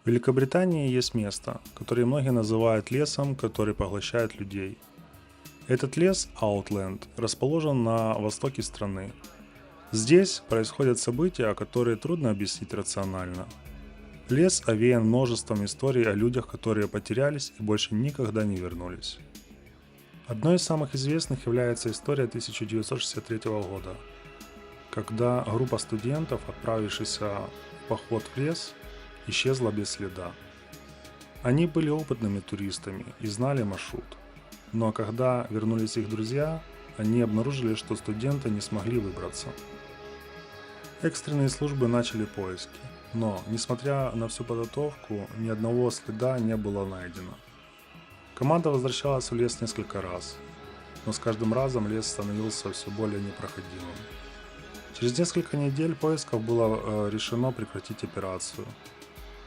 В Великобритании есть место, которое многие называют лесом, который поглощает людей. Этот лес, Аутленд, расположен на востоке страны. Здесь происходят события, которые трудно объяснить рационально. Лес овеян множеством историй о людях, которые потерялись и больше никогда не вернулись. Одной из самых известных является история 1963 года, когда группа студентов, отправившихся в поход в лес, исчезла без следа. Они были опытными туристами и знали маршрут. Но когда вернулись их друзья, они обнаружили, что студенты не смогли выбраться. Экстренные службы начали поиски, но, несмотря на всю подготовку, ни одного следа не было найдено. Команда возвращалась в лес несколько раз, но с каждым разом лес становился все более непроходимым. Через несколько недель поисков было решено прекратить операцию,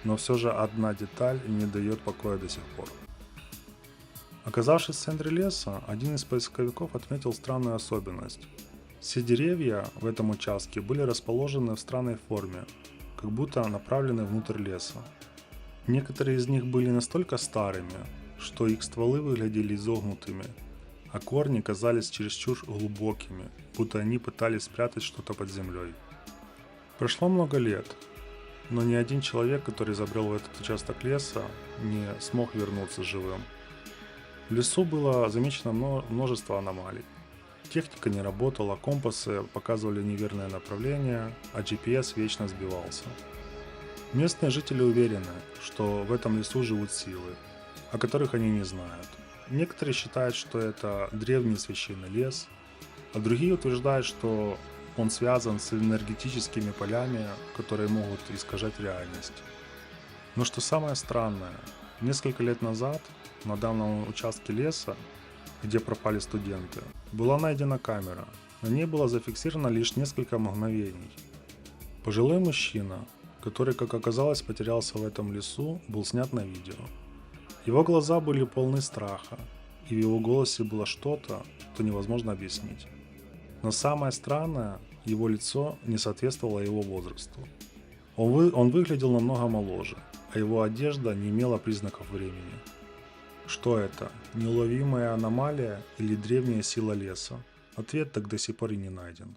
но все же одна деталь не дает покоя до сих пор. Оказавшись в центре леса, один из поисковиков отметил странную особенность. Все деревья в этом участке были расположены в странной форме, как будто направлены внутрь леса. Некоторые из них были настолько старыми, что их стволы выглядели изогнутыми, а корни казались чересчур глубокими, будто они пытались спрятать что-то под землей. Прошло много лет, но ни один человек, который забрел в этот участок леса, не смог вернуться живым. В лесу было замечено множество аномалий. Техника не работала, компасы показывали неверное направление, а GPS вечно сбивался. Местные жители уверены, что в этом лесу живут силы, о которых они не знают. Некоторые считают, что это древний священный лес, а другие утверждают, что он связан с энергетическими полями, которые могут искажать реальность. Но что самое странное, несколько лет назад на данном участке леса, где пропали студенты, была найдена камера. На ней было зафиксировано лишь несколько мгновений. Пожилой мужчина, который, как оказалось, потерялся в этом лесу, был снят на видео. Его глаза были полны страха, и в его голосе было что-то, что невозможно объяснить. Но самое странное, его лицо не соответствовало его возрасту. Он выглядел намного моложе, а его одежда не имела признаков времени. Что это? Неуловимая аномалия или древняя сила леса? Ответ так до сих пор и не найден.